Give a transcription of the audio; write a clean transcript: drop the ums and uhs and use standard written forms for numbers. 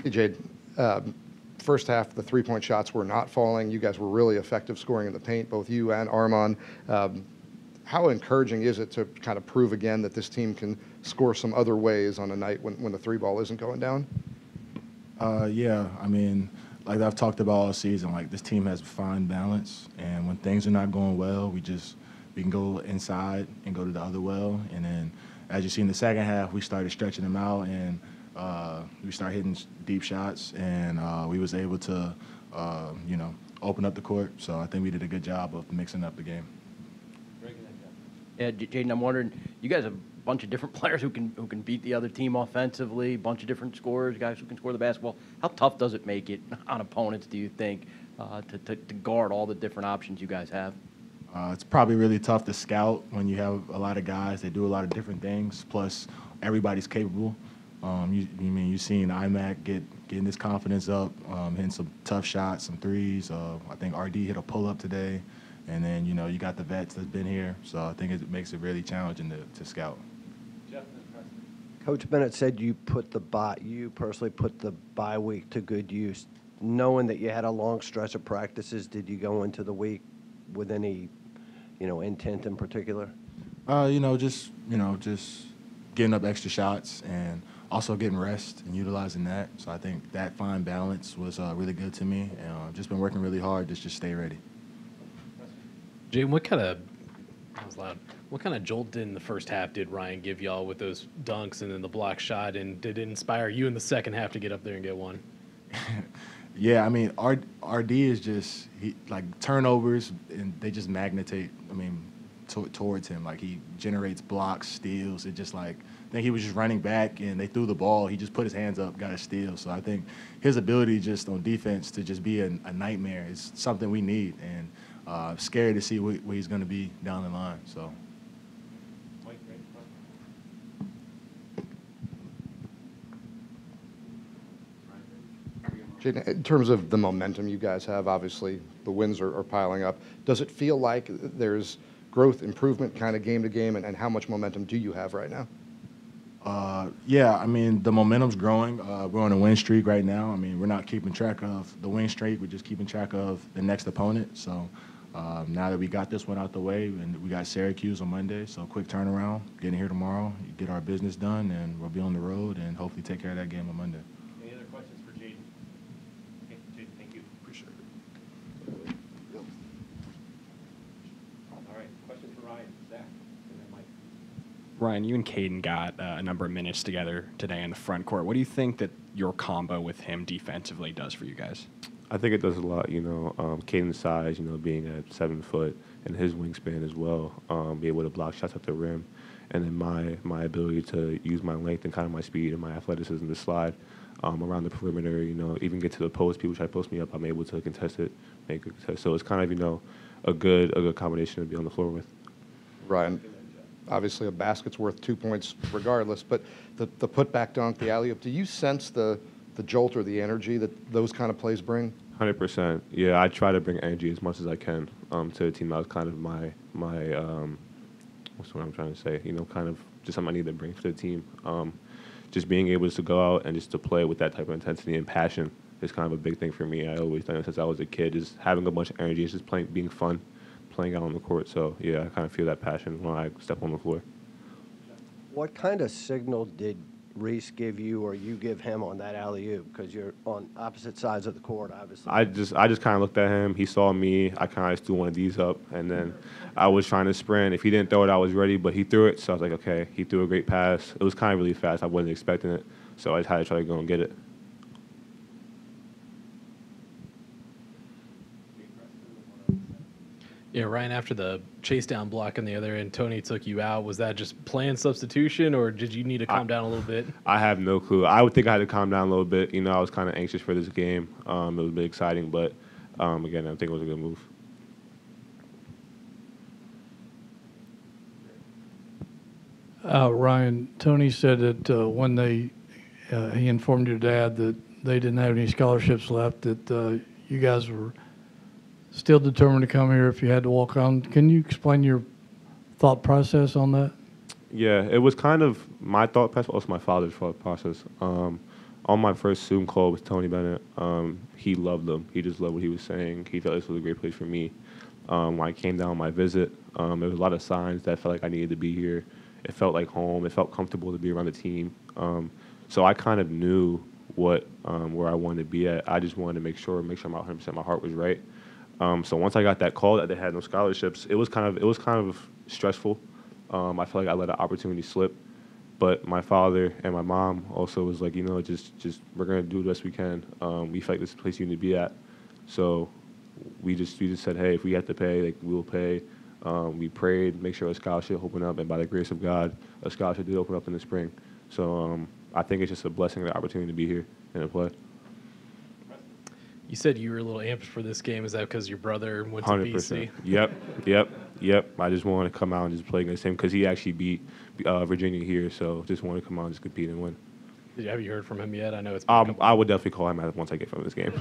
Hey, Jade. First half, the three-point shots were not falling. You guys were really effective scoring in the paint, both you and Armon. How encouraging is it to kind of prove again that this team can score some other ways on a night when the three ball isn't going down? Yeah, I mean, like I've talked about all season, like this team has a fine balance, and when things are not going well, we can go inside and go to the other well, and then as you see in the second half, we started stretching them out, and we started hitting deep shots, and we was able to, open up the court. So I think we did a good job of mixing up the game. Yeah, Jayden, I'm wondering, you guys have a bunch of different players who can beat the other team offensively, a bunch of different scorers, guys who can score the basketball. How tough does it make it on opponents, do you think, to guard all the different options you guys have? It's probably really tough to scout when you have a lot of guys that do a lot of different things, plus everybody's capable. You've seen IMAC getting his confidence up, hitting some tough shots, some threes. I think RD hit a pull-up today. And then, you got the vets that's been here. So I think it makes it really challenging to scout. Coach Bennett said you personally put the bye week to good use. Knowing that you had a long stretch of practices, did you go into the week with any, intent in particular? Just getting up extra shots and also getting rest and utilizing that. So I think that fine balance was really good to me. And just been working really hard to just stay ready. Jayden, what kind of jolt in the first half did Ryan give y'all with those dunks and then the block shot, and did it inspire you in the second half to get up there and get one? Yeah, I mean, RD is just turnovers, and they just magnetate. Towards him, like he generates blocks, steals. It just I think he was just running back, and they threw the ball. He just put his hands up, got a steal. So I think his ability just on defense to just be a nightmare is something we need, and scary to see where he's going to be down the line. So. Jayden, in terms of the momentum you guys have, obviously the wins are piling up. Does it feel like there's growth, improvement kind of game to game, and how much momentum do you have right now? Yeah, I mean, the momentum's growing. We're on a win streak right now. I mean, we're not keeping track of the win streak. We're just keeping track of the next opponent. So now that we got this one out the way, and we got Syracuse on Monday, so quick turnaround, getting here tomorrow, get our business done, and we'll be on the road and hopefully take care of that game on Monday. Any other questions for Jayden? Okay, Jayden, thank you. Appreciate it. All right, questions for Ryan, Zach, and then Mike. Ryan, you and Caden got a number of minutes together today in the front court. What do you think that your combo with him defensively does for you guys? I think it does a lot, Caden's size, being at 7 foot, and his wingspan as well, be able to block shots at the rim, and then my ability to use my length and kind of my speed and my athleticism to slide around the perimeter, even get to the post. People try to post me up, I'm able to contest it, make a contest. So it's kind of, a good combination to be on the floor with. Ryan, obviously a basket's worth 2 points regardless, but the putback dunk, the alley-oop, do you sense the jolt or the energy that those kind of plays bring? 100%. Yeah, I try to bring energy as much as I can to the team. That was kind of my what's what I'm trying to say? Kind of just something I need to bring to the team. Just being able to go out and just to play with that type of intensity and passion is kind of a big thing for me. I always done it since I was a kid, just having a bunch of energy, just playing, being fun, playing out on the court. So yeah, I kind of feel that passion when I step on the floor. What kind of signal did Reese give you or you give him on that alley-oop? Because you're on opposite sides of the court, obviously. I just kind of looked at him. He saw me. I kind of just threw one of these up, and then I was trying to sprint. If he didn't throw it, I was ready, but he threw it. So I was like, okay. He threw a great pass. It was kind of really fast. I wasn't expecting it, so I just had to try to go and get it. Yeah, Ryan, after the chase down block on the other end, Tony took you out. Was that just planned substitution, or did you need to calm down a little bit? I have no clue. I would think I had to calm down a little bit. I was kind of anxious for this game. It was a bit exciting, but again, I think it was a good move. Ryan, Tony said that when he informed your dad that they didn't have any scholarships left, that you guys were still determined to come here if you had to walk on. Can you explain your thought process on that? Yeah, it was kind of my thought process, but also my father's thought process. On my first Zoom call with Tony Bennett, he loved them. He just loved what he was saying. He thought this was a great place for me. When I came down on my visit, there was a lot of signs that felt like I needed to be here. It felt like home. It felt comfortable to be around the team. So I kind of knew what where I wanted to be at. I just wanted to make sure my 100% my heart was right. So once I got that call that they had no scholarships, it was kind of stressful. I felt like I let an opportunity slip. But my father and my mom also was like, just we're gonna do the best we can. We feel like this is the place you need to be at. So we just said, hey, if we have to pay, like we'll pay. We prayed, make sure a scholarship opened up, and by the grace of God, a scholarship did open up in the spring. So I think it's just a blessing and an opportunity to be here and to play. You said you were a little amped for this game. Is that because your brother went to 100%. BC? Yep. I just wanted to come out and just play against him because he actually beat Virginia here. So just wanted to come out and just compete and win. Have you heard from him yet? I know it's. I would definitely call him out once I get from this game.